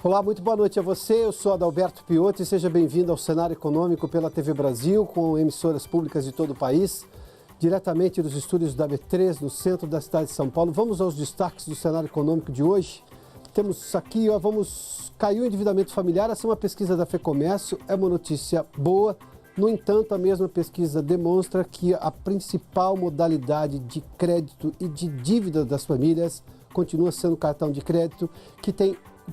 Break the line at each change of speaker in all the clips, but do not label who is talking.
Olá, muito boa noite a você. Eu sou Adalberto Piotto e seja bem-vindo ao Cenário Econômico pela TV Brasil, com emissoras públicas de todo o país, diretamente dos estúdios da B3, no centro da cidade de São Paulo. Vamos aos destaques do cenário econômico de hoje. Temos aqui, caiu o endividamento familiar, essa é uma pesquisa da FEComércio, é uma notícia boa. No entanto, a mesma pesquisa demonstra que a principal modalidade de crédito e de dívida das famílias continua sendo o cartão de crédito, que tem o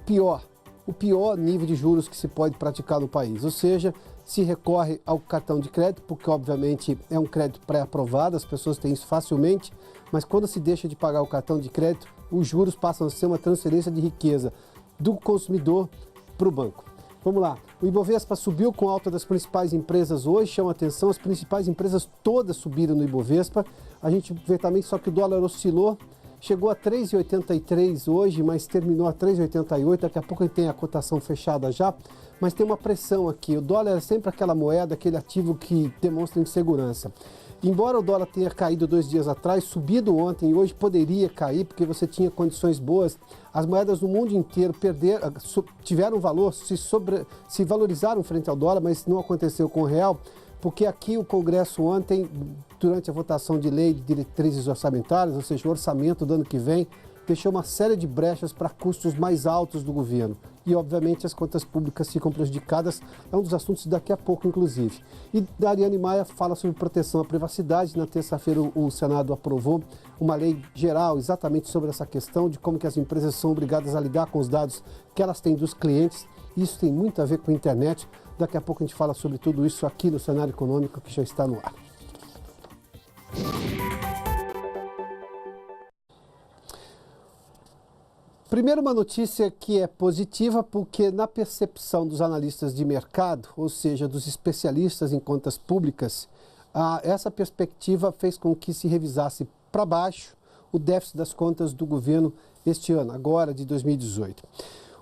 pior nível de juros que se pode praticar no país. Ou seja, se recorre ao cartão de crédito, porque obviamente é um crédito pré-aprovado, as pessoas têm isso facilmente, mas quando se deixa de pagar o cartão de crédito, os juros passam a ser uma transferência de riqueza do consumidor para o banco. Vamos lá, o Ibovespa subiu com a alta das principais empresas hoje, chama atenção, as principais empresas todas subiram no Ibovespa. A gente vê também só que o dólar oscilou, chegou a 3,83 hoje, mas terminou a 3,88, daqui a pouco a gente tem a cotação fechada já, mas tem uma pressão aqui. O dólar é sempre aquela moeda, aquele ativo que demonstra insegurança. Embora o dólar tenha caído 2 dias atrás, subido ontem e hoje poderia cair, porque você tinha condições boas, as moedas no mundo inteiro tiveram valor, se valorizaram frente ao dólar, mas não aconteceu com o real, porque aqui o Congresso ontem, durante a votação de lei de diretrizes orçamentárias, ou seja, o orçamento do ano que vem, deixou uma série de brechas para custos mais altos do governo. E, obviamente, as contas públicas ficam prejudicadas. É um dos assuntos daqui a pouco, inclusive. E Ariane Maia fala sobre proteção à privacidade. Na terça-feira, o Senado aprovou uma lei geral exatamente sobre essa questão de como que as empresas são obrigadas a lidar com os dados que elas têm dos clientes. Isso tem muito a ver com a internet. Daqui a pouco a gente fala sobre tudo isso aqui no Cenário Econômico, que já está no ar. Primeiro, uma notícia que é positiva, porque na percepção dos analistas de mercado, ou seja, dos especialistas em contas públicas, essa perspectiva fez com que se revisasse para baixo o déficit das contas do governo este ano, agora de 2018.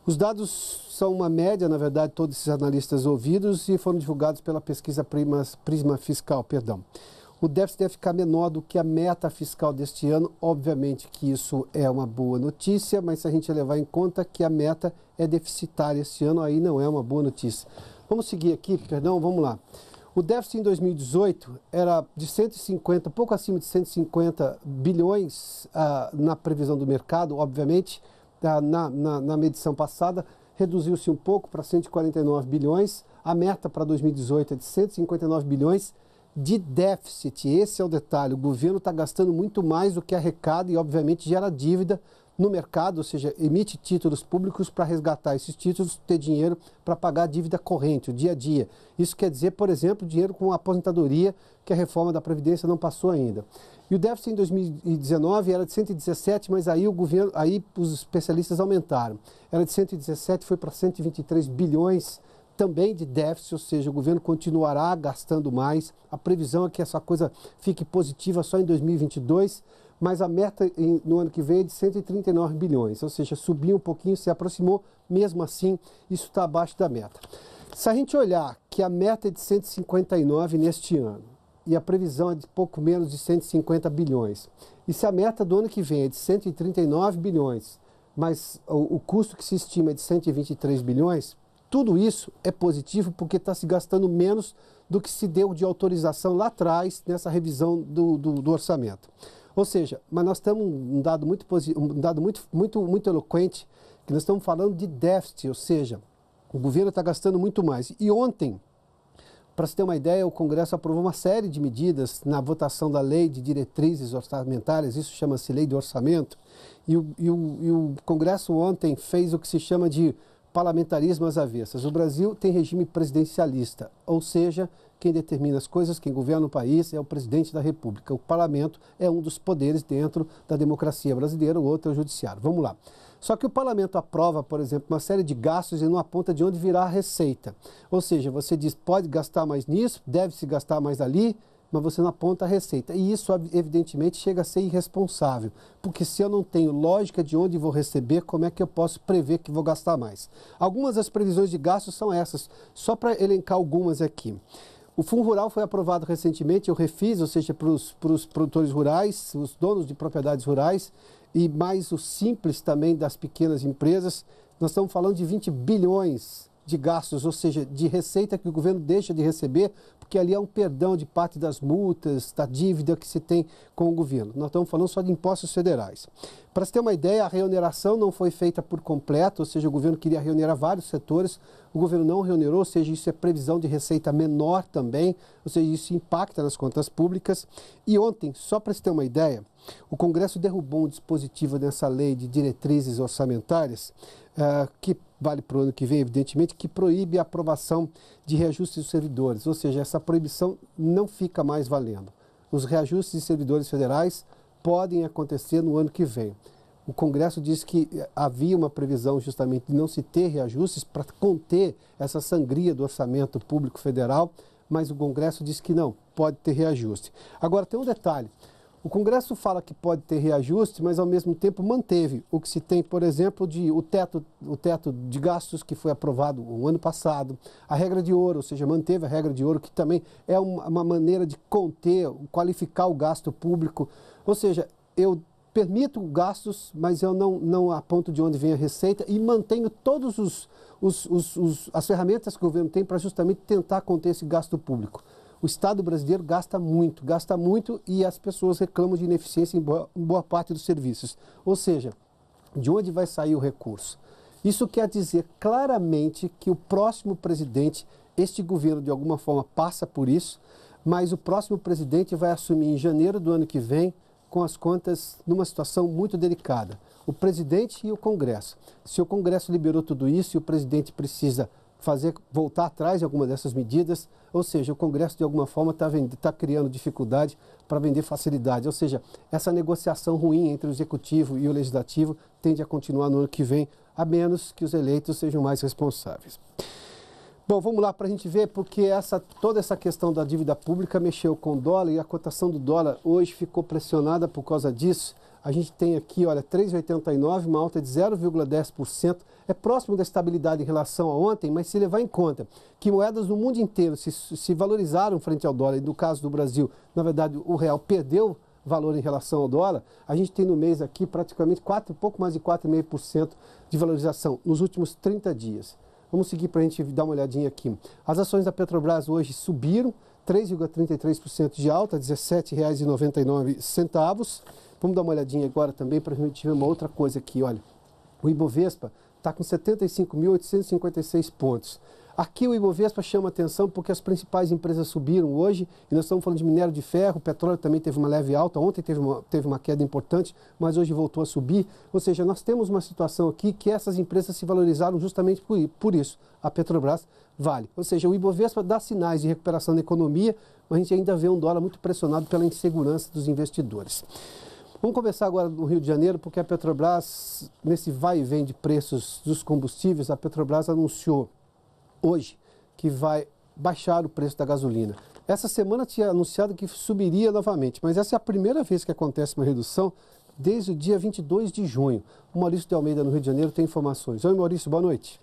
Os dados são uma média, na verdade, todos esses analistas ouvidos e foram divulgados pela pesquisa Prisma Fiscal, O déficit deve ficar menor do que a meta fiscal deste ano. Obviamente que isso é uma boa notícia, mas se a gente levar em conta que a meta é deficitária este ano, aí não é uma boa notícia. Vamos seguir aqui, vamos lá. O déficit em 2018 era de 150, pouco acima de 150 bilhões na previsão do mercado, obviamente, na medição passada, reduziu-se um pouco para 149 bilhões. A meta para 2018 é de 159 bilhões. De déficit, esse é o detalhe, o governo está gastando muito mais do que arrecada e obviamente gera dívida no mercado, ou seja, emite títulos públicos para resgatar esses títulos, ter dinheiro para pagar a dívida corrente, o dia a dia. Isso quer dizer, por exemplo, dinheiro com a aposentadoria, que a reforma da Previdência não passou ainda. E o déficit em 2019 era de 117, mas aí os especialistas aumentaram. Era de 117, foi para 123 bilhões também de déficit, ou seja, o governo continuará gastando mais. A previsão é que essa coisa fique positiva só em 2022, mas a meta no ano que vem é de 139 bilhões, ou seja, subiu um pouquinho, se aproximou, mesmo assim, isso está abaixo da meta. Se a gente olhar que a meta é de 159 neste ano, e a previsão é de pouco menos de 150 bilhões, e se a meta do ano que vem é de 139 bilhões, mas o custo que se estima é de 123 bilhões, tudo isso é positivo porque está se gastando menos do que se deu de autorização lá atrás nessa revisão do orçamento. Ou seja, mas nós temos um dado muito eloquente, que nós estamos falando de déficit, ou seja, o governo está gastando muito mais. E ontem, para se ter uma ideia, o Congresso aprovou uma série de medidas na votação da lei de diretrizes orçamentárias, isso chama-se lei do orçamento, e o Congresso ontem fez o que se chama de parlamentarismo às avessas. O Brasil tem regime presidencialista, ou seja, quem determina as coisas, quem governa o país é o presidente da República. O parlamento é um dos poderes dentro da democracia brasileira, o outro é o judiciário. Vamos lá. Só que o parlamento aprova, por exemplo, uma série de gastos e não aponta de onde virá a receita. Ou seja, você diz, pode gastar mais nisso, deve-se gastar mais ali, mas você não aponta a receita. E isso, evidentemente, chega a ser irresponsável, porque se eu não tenho lógica de onde vou receber, como é que eu posso prever que vou gastar mais? Algumas das previsões de gastos são essas, só para elencar algumas aqui. O Fundo Rural foi aprovado recentemente, o Refis, ou seja, para os produtores rurais, os donos de propriedades rurais, e mais o Simples também das pequenas empresas, Nós estamos falando de 20 bilhões de gastos, ou seja, de receita que o governo deixa de receber, porque ali é um perdão de parte das multas, da dívida que se tem com o governo. Nós estamos falando só de impostos federais. Para se ter uma ideia, a reoneração não foi feita por completo, ou seja, o governo queria reonerar vários setores, o governo não reonerou, ou seja, isso é previsão de receita menor também, ou seja, isso impacta nas contas públicas. E ontem, só para se ter uma ideia, o Congresso derrubou um dispositivo nessa lei de diretrizes orçamentárias, que vale para o ano que vem, evidentemente, que proíbe a aprovação de reajustes dos servidores, ou seja, essa proibição não fica mais valendo. Os reajustes de servidores federais podem acontecer no ano que vem. O Congresso disse que havia uma previsão justamente de não se ter reajustes para conter essa sangria do orçamento público federal, mas o Congresso disse que não, pode ter reajuste. Agora, tem um detalhe. O Congresso fala que pode ter reajuste, mas ao mesmo tempo manteve o que se tem, por exemplo, o teto de gastos que foi aprovado o ano passado, a regra de ouro, ou seja, manteve a regra de ouro, que também é uma maneira de conter, qualificar o gasto público. Ou seja, eu permito gastos, mas eu não aponto de onde vem a receita e mantenho todas as ferramentas que o governo tem para justamente tentar conter esse gasto público. O Estado brasileiro gasta muito e as pessoas reclamam de ineficiência em boa parte dos serviços. Ou seja, de onde vai sair o recurso? Isso quer dizer claramente que o próximo presidente, este governo de alguma forma passa por isso, mas o próximo presidente vai assumir em janeiro do ano que vem com as contas numa situação muito delicada. O presidente e o Congresso. Se o Congresso liberou tudo isso e o presidente precisa voltar atrás de alguma dessas medidas, ou seja, o Congresso de alguma forma está criando dificuldade para vender facilidade, ou seja, essa negociação ruim entre o Executivo e o Legislativo tende a continuar no ano que vem, a menos que os eleitos sejam mais responsáveis. Bom, vamos lá para a gente ver, porque toda essa questão da dívida pública mexeu com o dólar e a cotação do dólar hoje ficou pressionada por causa disso. A gente tem aqui, olha, 3,89, uma alta de 0,10%. É próximo da estabilidade em relação a ontem, mas se levar em conta que moedas no mundo inteiro se valorizaram frente ao dólar, e no caso do Brasil, na verdade, o real perdeu valor em relação ao dólar, a gente tem no mês aqui praticamente pouco mais de 4,5% de valorização nos últimos 30 dias. Vamos seguir para a gente dar uma olhadinha aqui. As ações da Petrobras hoje subiram, 3,33% de alta, R$ 17,99. Vamos dar uma olhadinha agora também para a gente ver uma outra coisa aqui, olha. O Ibovespa está com 75.856 pontos. Aqui o Ibovespa chama atenção porque as principais empresas subiram hoje, e nós estamos falando de minério de ferro, o petróleo também teve uma leve alta, ontem teve uma queda importante, mas hoje voltou a subir. Ou seja, nós temos uma situação aqui que essas empresas se valorizaram justamente por isso. A Petrobras vale. Ou seja, o Ibovespa dá sinais de recuperação da economia, mas a gente ainda vê um dólar muito pressionado pela insegurança dos investidores. Vamos começar agora no Rio de Janeiro, porque a Petrobras, nesse vai e vem de preços dos combustíveis, a Petrobras anunciou hoje que vai baixar o preço da gasolina. Essa semana tinha anunciado que subiria novamente, mas essa é a primeira vez que acontece uma redução desde o dia 22 de junho. O Maurício de Almeida, no Rio de Janeiro, tem informações. Oi, Maurício, boa noite.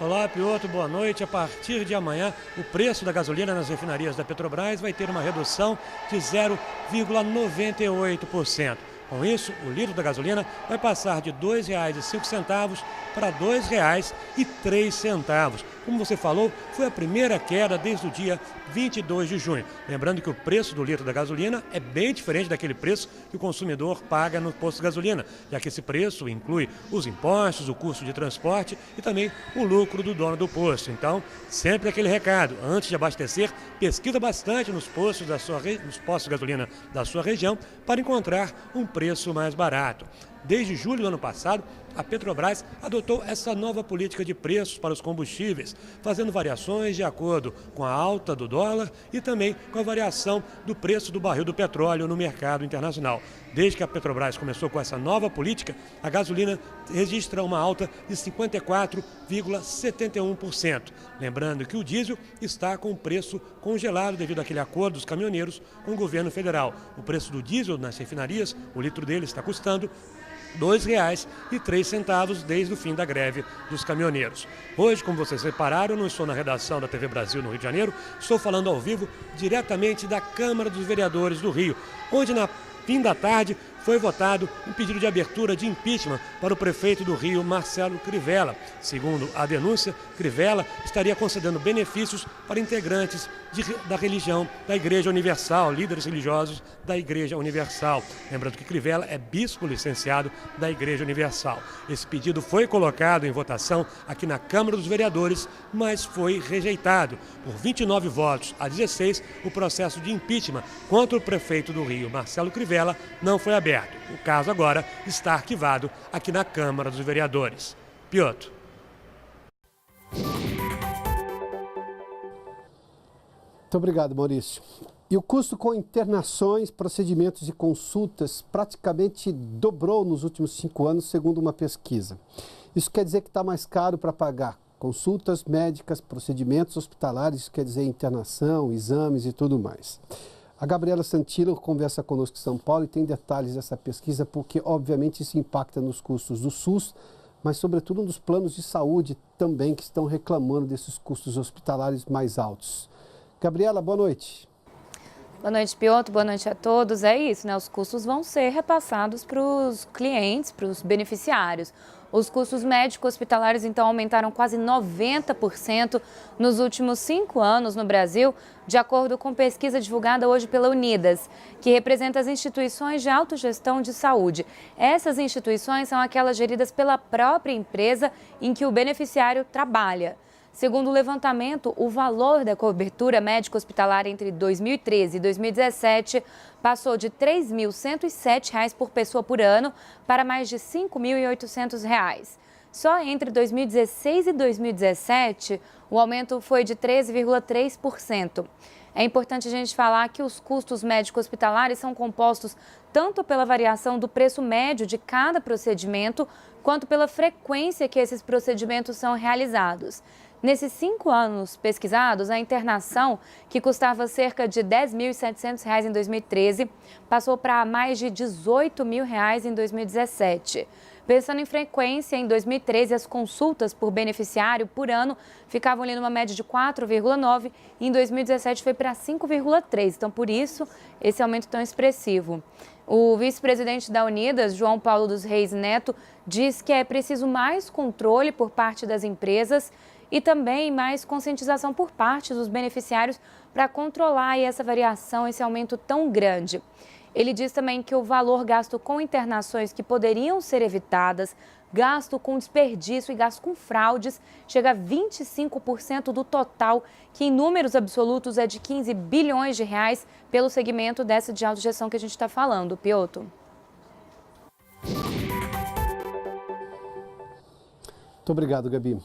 Olá, Piotr, boa noite. A partir de amanhã, o preço da gasolina nas refinarias da Petrobras vai ter uma redução de 0,98%. Com isso, o litro da gasolina vai passar de R$ 2,05 para R$ 2,03. Como você falou, foi a primeira queda desde o dia 22 de junho. Lembrando que o preço do litro da gasolina é bem diferente daquele preço que o consumidor paga no posto de gasolina, já que esse preço inclui os impostos, o custo de transporte e também o lucro do dono do posto. Então, sempre aquele recado, antes de abastecer, pesquisa bastante nos postos de gasolina da sua região para encontrar um preço mais barato. Desde julho do ano passado, a Petrobras adotou essa nova política de preços para os combustíveis, fazendo variações de acordo com a alta do dólar e também com a variação do preço do barril do petróleo no mercado internacional. Desde que a Petrobras começou com essa nova política, a gasolina registra uma alta de 54,71%. Lembrando que o diesel está com o preço congelado devido àquele acordo dos caminhoneiros com o governo federal. O preço do diesel nas refinarias, o litro dele está custando R$ 2,03 desde o fim da greve dos caminhoneiros. Hoje, como vocês repararam, eu não estou na redação da TV Brasil no Rio de Janeiro, estou falando ao vivo diretamente da Câmara dos Vereadores do Rio, onde na fim da tarde foi votado um pedido de abertura de impeachment para o prefeito do Rio, Marcelo Crivella. Segundo a denúncia, Crivella estaria concedendo benefícios para integrantes da religião da Igreja Universal, líderes religiosos da Igreja Universal. Lembrando que Crivella é bispo licenciado da Igreja Universal. Esse pedido foi colocado em votação aqui na Câmara dos Vereadores, mas foi rejeitado. Por 29 votos a 16, o processo de impeachment contra o prefeito do Rio, Marcelo Crivella, não foi aberto. O caso agora está arquivado aqui na Câmara dos Vereadores. Piotr.
Muito obrigado, Maurício. E o custo com internações, procedimentos e consultas praticamente dobrou nos últimos 5 anos, segundo uma pesquisa. Isso quer dizer que está mais caro para pagar consultas médicas, procedimentos hospitalares, isso quer dizer internação, exames e tudo mais. A Gabriela Santillo conversa conosco em São Paulo e tem detalhes dessa pesquisa, porque obviamente isso impacta nos custos do SUS, mas sobretudo nos planos de saúde também, que estão reclamando desses custos hospitalares mais altos. Gabriela, boa noite.
Boa noite, Piotr. Boa noite a todos. É isso, né? Os custos vão ser repassados para os clientes, para os beneficiários. Os custos médicos hospitalares, então, aumentaram quase 90% nos últimos 5 anos no Brasil, de acordo com pesquisa divulgada hoje pela Unidas, que representa as instituições de autogestão de saúde. Essas instituições são aquelas geridas pela própria empresa em que o beneficiário trabalha. Segundo o levantamento, o valor da cobertura médico-hospitalar entre 2013 e 2017 passou de R$ 3.107 por pessoa por ano para mais de R$ 5.800. Só entre 2016 e 2017, o aumento foi de 13,3%. É importante a gente falar que os custos médico-hospitalares são compostos tanto pela variação do preço médio de cada procedimento, quanto pela frequência que esses procedimentos são realizados. Nesses 5 anos pesquisados, a internação, que custava cerca de R$ 10.700 em 2013, passou para mais de R$ 18.000 em 2017. Pensando em frequência, em 2013, as consultas por beneficiário por ano ficavam ali numa média de 4,9 e em 2017 foi para 5,3. Então, por isso, esse aumento tão expressivo. O vice-presidente da Unidas, João Paulo dos Reis Neto, diz que é preciso mais controle por parte das empresas e também mais conscientização por parte dos beneficiários para controlar essa variação, esse aumento tão grande. Ele diz também que o valor gasto com internações que poderiam ser evitadas, gasto com desperdício e gasto com fraudes, chega a 25% do total, que em números absolutos é de R$ 15 bilhões pelo segmento dessa de autogestão que a gente está falando. Piotr.
Muito obrigado, Gabi.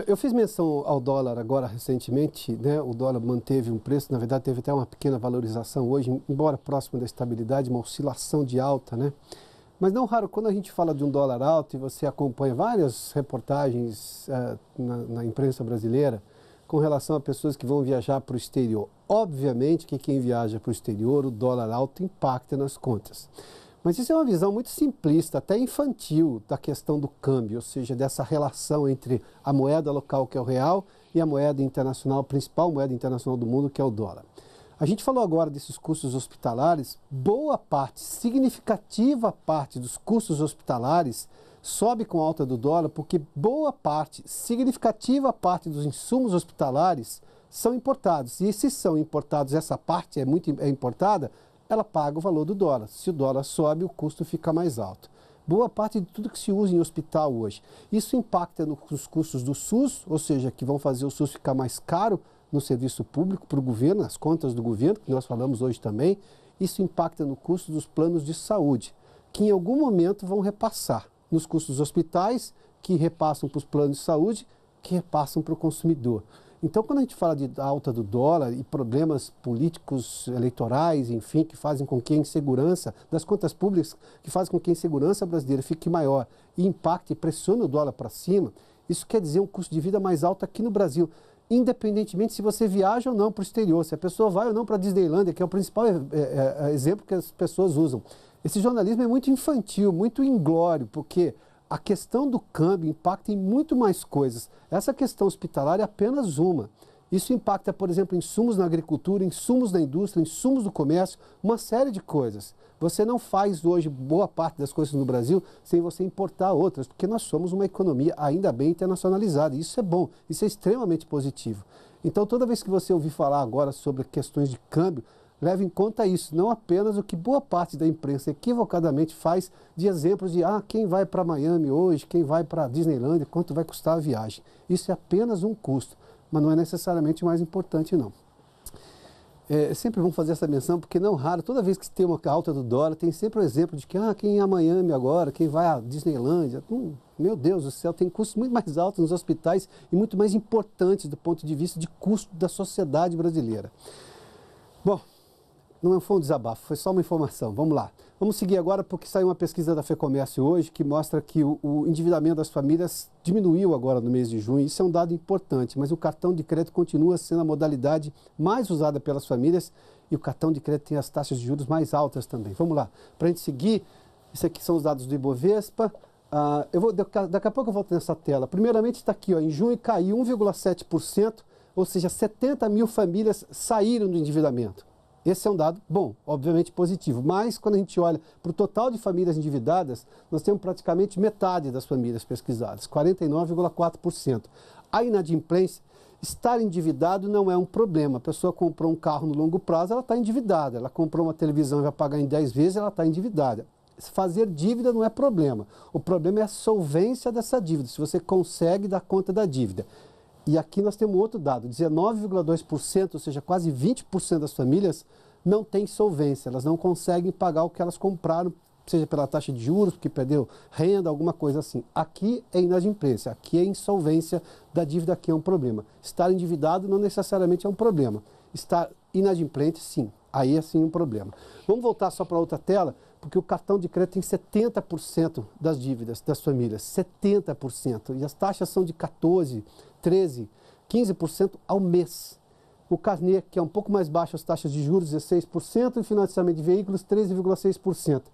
Eu fiz menção ao dólar agora recentemente, né? O dólar manteve um preço, na verdade teve até uma pequena valorização hoje, embora próximo da estabilidade, uma oscilação de alta, né? Mas não raro, quando a gente fala de um dólar alto e você acompanha várias reportagens na imprensa brasileira com relação a pessoas que vão viajar para o exterior. Obviamente que quem viaja para o exterior, o dólar alto impacta nas contas. Mas isso é uma visão muito simplista, até infantil, da questão do câmbio, ou seja, dessa relação entre a moeda local, que é o real, e a moeda internacional, a principal moeda internacional do mundo, que é o dólar. A gente falou agora desses custos hospitalares, boa parte, significativa parte dos custos hospitalares sobe com a alta do dólar, porque boa parte, significativa parte dos insumos hospitalares são importados. E se são importados, essa parte é importada, ela paga o valor do dólar. Se o dólar sobe, o custo fica mais alto. Boa parte de tudo que se usa em hospital hoje. Isso impacta nos custos do SUS, ou seja, que vão fazer o SUS ficar mais caro no serviço público para o governo, nas contas do governo, que nós falamos hoje também. Isso impacta no custo dos planos de saúde, que em algum momento vão repassar nos custos dos hospitais, que repassam para os planos de saúde, que repassam para o consumidor. Então, quando a gente fala de alta do dólar e problemas políticos, eleitorais, enfim, que fazem com que a insegurança das contas públicas, que fazem com que a insegurança brasileira fique maior e impacte e pressione o dólar para cima, isso quer dizer um custo de vida mais alto aqui no Brasil, independentemente se você viaja ou não para o exterior, se a pessoa vai ou não para a Disneylândia, que é o principal exemplo que as pessoas usam. Esse jornalismo é muito infantil, muito inglório, porque a questão do câmbio impacta em muito mais coisas. Essa questão hospitalar é apenas uma. Isso impacta, por exemplo, insumos na agricultura, insumos na indústria, insumos do comércio, uma série de coisas. Você não faz hoje boa parte das coisas no Brasil sem você importar outras, porque nós somos uma economia ainda bem internacionalizada. Isso é bom, isso é extremamente positivo. Então, toda vez que você ouvir falar agora sobre questões de câmbio, leve em conta isso, não apenas o que boa parte da imprensa equivocadamente faz de exemplos de quem vai para Miami hoje, quem vai para Disneylandia, quanto vai custar a viagem. Isso é apenas um custo, mas não é necessariamente o mais importante, não. Sempre vamos fazer essa menção, porque não raro, toda vez que tem uma alta do dólar, tem sempre o exemplo de que quem é a Miami agora, quem vai a Disneylândia. Meu Deus do céu, tem custos muito mais altos nos hospitais e muito mais importantes do ponto de vista de custo da sociedade brasileira. Bom, não foi um desabafo, foi só uma informação. Vamos lá. Vamos seguir agora, porque saiu uma pesquisa da FEComércio hoje que mostra que o endividamento das famílias diminuiu agora no mês de junho. Isso é um dado importante, mas o cartão de crédito continua sendo a modalidade mais usada pelas famílias e o cartão de crédito tem as taxas de juros mais altas também. Vamos lá. Para a gente seguir, isso aqui são os dados do Ibovespa. Daqui a pouco eu volto nessa tela. Primeiramente está aqui, em junho caiu 1,7%, ou seja, 70 mil famílias saíram do endividamento. Esse é um dado bom, obviamente positivo, mas quando a gente olha para o total de famílias endividadas, nós temos praticamente metade das famílias pesquisadas, 49,4%. A inadimplência, estar endividado não é um problema. A pessoa comprou um carro no longo prazo, ela está endividada. Ela comprou uma televisão e vai pagar em 10 vezes, ela está endividada. Fazer dívida não é problema. O problema é a solvência dessa dívida, se você consegue dar conta da dívida. E aqui nós temos outro dado, 19,2%, ou seja, quase 20% das famílias não têm solvência, elas não conseguem pagar o que elas compraram, seja pela taxa de juros, porque perdeu renda, alguma coisa assim. Aqui é inadimplência, aqui é insolvência da dívida, aqui é um problema. Estar endividado não necessariamente é um problema. Estar inadimplente, sim, aí é sim um problema. Vamos voltar só para outra tela, porque o cartão de crédito tem 70% das dívidas das famílias, 70%, e as taxas são de 14%, 13%, 15% ao mês. O carnê, que é um pouco mais baixo, as taxas de juros, 16%, e financiamento de veículos, 13,6%.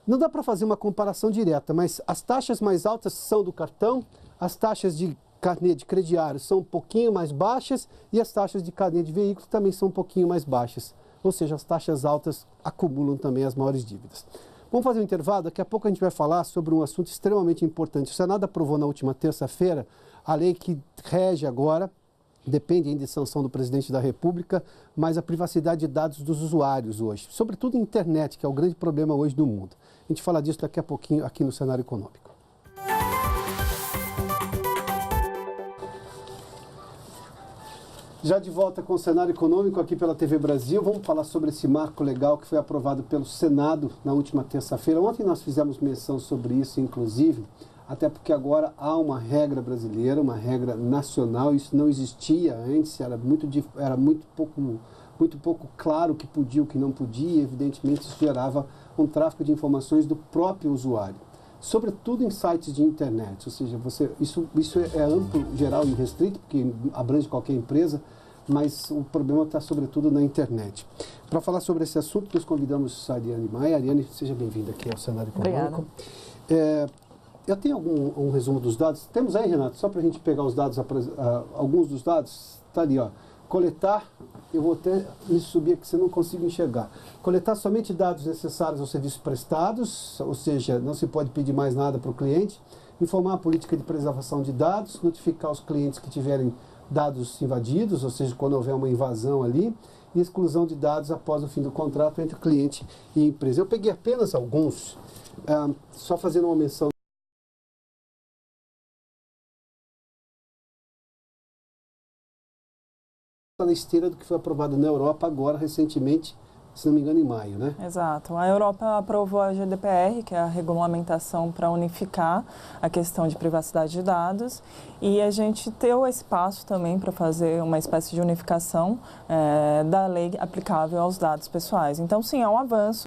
Não dá para fazer uma comparação direta, mas as taxas mais altas são do cartão, as taxas de carnê de crediário são um pouquinho mais baixas e as taxas de carnê de veículos também são um pouquinho mais baixas. Ou seja, as taxas altas acumulam também as maiores dívidas. Vamos fazer um intervalo, daqui a pouco a gente vai falar sobre um assunto extremamente importante. O Senado aprovou na última terça-feira a lei que rege agora, depende ainda de sanção do presidente da República, mas a privacidade de dados dos usuários hoje, sobretudo a internet, que é o grande problema hoje do mundo. A gente fala disso daqui a pouquinho aqui no Cenário Econômico. Já de volta com o Cenário Econômico aqui pela TV Brasil, vamos falar sobre esse marco legal que foi aprovado pelo Senado na última terça-feira. Ontem nós fizemos menção sobre isso, inclusive, até porque agora há uma regra brasileira, uma regra nacional, isso não existia antes, era muito pouco claro o que podia e o que não podia, e evidentemente isso gerava um tráfico de informações do próprio usuário, sobretudo em sites de internet, ou seja, isso é amplo, geral e restrito, porque abrange qualquer empresa, mas o problema está sobretudo na internet. Para falar sobre esse assunto, nós convidamos a Ariane Maia. Ariane, seja bem-vinda aqui ao Cenário Econômico. Eu tenho um resumo dos dados. Temos aí, Renato, só para a gente pegar os dados, alguns dos dados, está ali, ó. Coletar, eu vou até me subir aqui, você não consigo enxergar. Coletar somente dados necessários aos serviços prestados, ou seja, não se pode pedir mais nada para o cliente. Informar a política de preservação de dados, notificar os clientes que tiverem dados invadidos, ou seja, quando houver uma invasão ali, e exclusão de dados após o fim do contrato entre o cliente e a empresa. Eu peguei apenas alguns, só fazendo uma menção. Na esteira do que foi aprovado na Europa agora, recentemente, se não me engano, em maio, né?
Exato. A Europa aprovou a GDPR, que é a regulamentação para unificar a questão de privacidade de dados, e a gente deu esse passo também para fazer uma espécie de unificação da lei aplicável aos dados pessoais. Então, sim, é um avanço.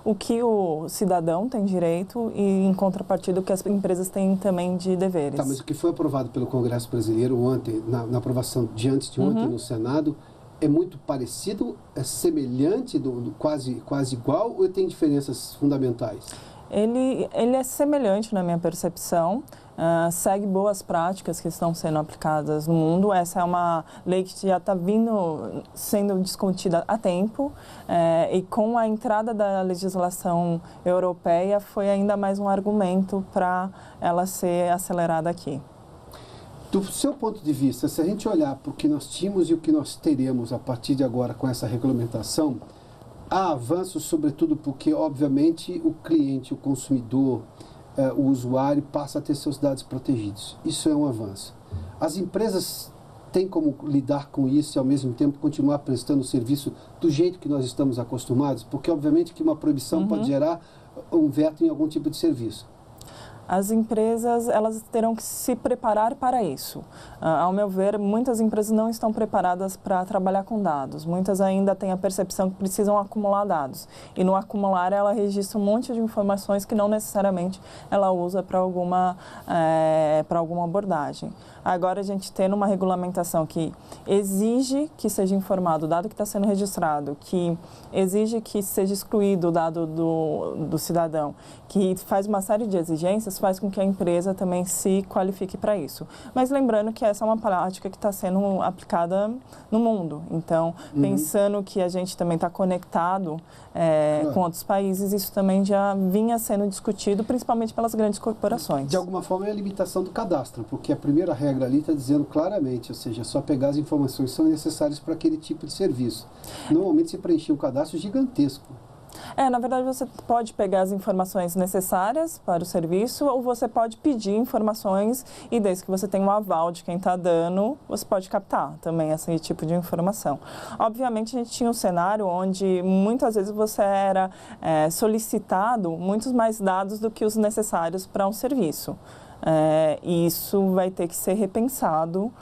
O que o cidadão tem direito e, em contrapartida, o que as empresas têm também de deveres.
Tá, mas o que foi aprovado pelo Congresso Brasileiro ontem, na aprovação de antes de ontem no Senado, é muito parecido, é semelhante, quase igual, ou tem diferenças fundamentais?
ele é semelhante na minha percepção. Segue boas práticas que estão sendo aplicadas no mundo. Essa é uma lei que já está sendo discutida há tempo e com a entrada da legislação europeia foi ainda mais um argumento para ela ser acelerada aqui.
Do seu ponto de vista, se a gente olhar para o que nós tínhamos e o que nós teremos a partir de agora com essa regulamentação, há avanços, sobretudo porque, obviamente, o cliente, o consumidor, o usuário passa a ter seus dados protegidos. Isso é um avanço. As empresas têm como lidar com isso e, ao mesmo tempo, continuar prestando o serviço do jeito que nós estamos acostumados? Porque, obviamente, que uma proibição pode gerar um veto em algum tipo de serviço.
As empresas, elas terão que se preparar para isso. Ao meu ver, muitas empresas não estão preparadas para trabalhar com dados. Muitas ainda têm a percepção que precisam acumular dados. E no acumular, ela registra um monte de informações que não necessariamente ela usa para alguma abordagem. Agora, a gente tem uma regulamentação que exige que seja informado o dado que está sendo registrado, que exige que seja excluído o dado do cidadão, que faz uma série de exigências, faz com que a empresa também se qualifique para isso. Mas lembrando que essa é uma prática que está sendo aplicada no mundo. Então, pensando que a gente também está conectado com outros países, isso também já vinha sendo discutido, principalmente pelas grandes corporações.
De alguma forma é a limitação do cadastro, porque a primeira regra ali está dizendo claramente, ou seja, só pegar as informações que são necessárias para aquele tipo de serviço. Normalmente se preenche um cadastro gigantesco.
Na verdade, você pode pegar as informações necessárias para o serviço ou você pode pedir informações e desde que você tenha um aval de quem está dando, você pode captar também esse tipo de informação. Obviamente, a gente tinha um cenário onde muitas vezes você era solicitado muitos mais dados do que os necessários para um serviço. E isso vai ter que ser repensado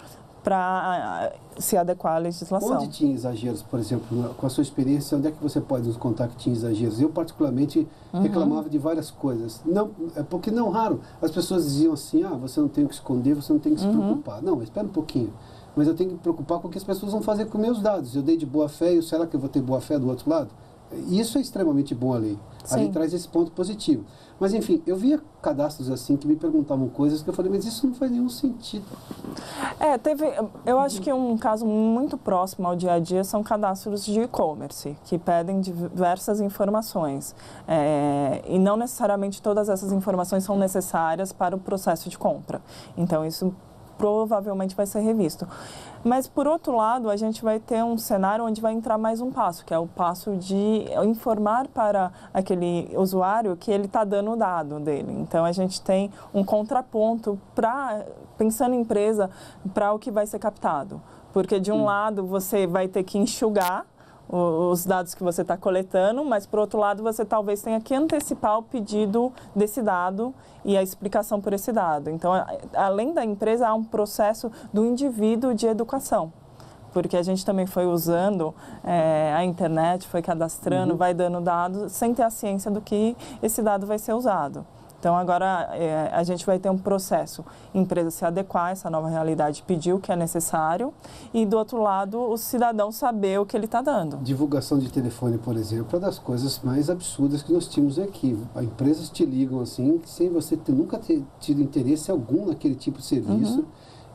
para se adequar à legislação.
Onde tinha exageros, por exemplo, com a sua experiência, onde é que você pode nos contar que tinha exageros? Eu, particularmente, reclamava de várias coisas. Não, porque não raro, as pessoas diziam assim, você não tem o que esconder, você não tem que se preocupar. Não, espera um pouquinho. Mas eu tenho que me preocupar com o que as pessoas vão fazer com meus dados. Eu dei de boa fé, e será que eu vou ter boa fé do outro lado? Isso é extremamente bom a lei. A lei traz esse ponto positivo. Mas, enfim, eu via cadastros assim que me perguntavam coisas que eu falei, mas isso não faz nenhum sentido.
Eu acho que um caso muito próximo ao dia a dia são cadastros de e-commerce, que pedem diversas informações. E não necessariamente todas essas informações são necessárias para o processo de compra. Então, isso provavelmente vai ser revisto. Mas, por outro lado, a gente vai ter um cenário onde vai entrar mais um passo, que é o passo de informar para aquele usuário que ele está dando o dado dele. Então, a gente tem um contraponto, pensando em empresa, para o que vai ser captado. Porque, de um lado, você vai ter que enxugar os dados que você está coletando, mas, por outro lado, você talvez tenha que antecipar o pedido desse dado e a explicação por esse dado. Então, além da empresa, há um processo do indivíduo de educação, porque a gente também foi usando a internet, foi cadastrando, vai dando dados, sem ter a ciência do que esse dado vai ser usado. Então, agora a gente vai ter um processo, empresa se adequar a essa nova realidade, pedir o que é necessário e, do outro lado, o cidadão saber o que ele está dando.
Divulgação de telefone, por exemplo, é uma das coisas mais absurdas que nós tínhamos aqui. As empresas te ligam assim, sem você nunca ter tido interesse algum naquele tipo de serviço.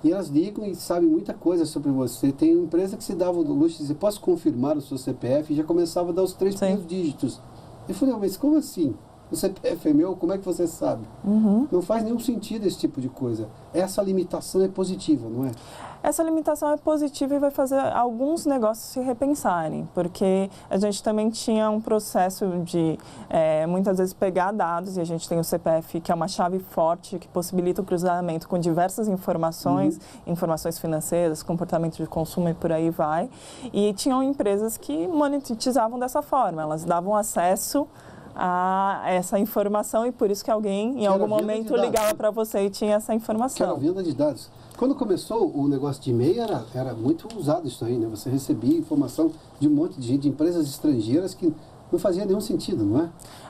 E elas ligam e sabem muita coisa sobre você. Tem uma empresa que se dava o luxo de dizer, posso confirmar o seu CPF? E já começava a dar os 3 primeiros dígitos. Eu falei, mas como assim? O CPF é meu, como é que você sabe? Não faz nenhum sentido esse tipo de coisa. Essa limitação é positiva, não é?
Essa limitação é positiva e vai fazer alguns negócios se repensarem, porque a gente também tinha um processo de, muitas vezes, pegar dados, e a gente tem o CPF, que é uma chave forte, que possibilita o cruzamento com diversas informações, informações financeiras, comportamento de consumo e por aí vai. E tinham empresas que monetizavam dessa forma, elas davam acesso a essa informação e por isso que alguém, em algum momento, ligava para você e tinha essa informação.
Que era a venda de dados. Quando começou o negócio de e-mail, era muito usado isso aí, né? Você recebia informação de um monte de gente, de empresas estrangeiras que não fazia nenhum sentido, não é?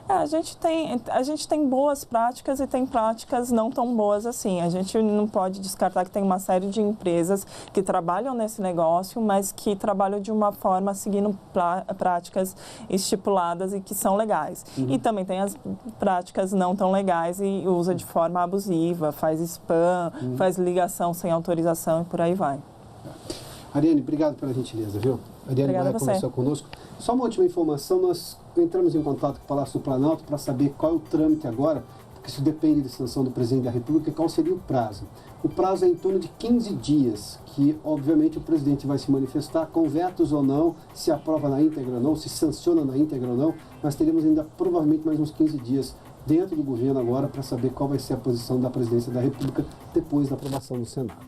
A gente tem boas práticas e tem práticas não tão boas assim. A gente não pode descartar que tem uma série de empresas que trabalham nesse negócio, mas que trabalham de uma forma seguindo práticas estipuladas e que são legais. E também tem as práticas não tão legais e usa de forma abusiva, faz spam, faz ligação sem autorização e por aí vai.
Ariane, obrigado pela gentileza, viu? A Ariane Maia conversou conosco. Só uma última informação, nós entramos em contato com o Palácio do Planalto para saber qual é o trâmite agora, porque isso depende da sanção do presidente da República, qual seria o prazo. O prazo é em torno de 15 dias, que obviamente o presidente vai se manifestar, com vetos ou não, se aprova na íntegra ou não, se sanciona na íntegra ou não. Nós teremos ainda provavelmente mais uns 15 dias dentro do governo agora para saber qual vai ser a posição da presidência da República depois da aprovação no Senado.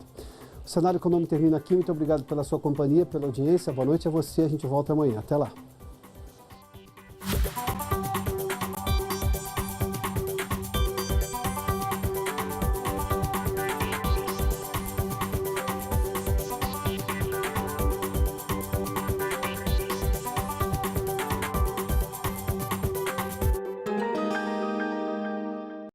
O Cenário Econômico termina aqui. Muito obrigado pela sua companhia, pela audiência. Boa noite a você. A gente volta amanhã. Até lá.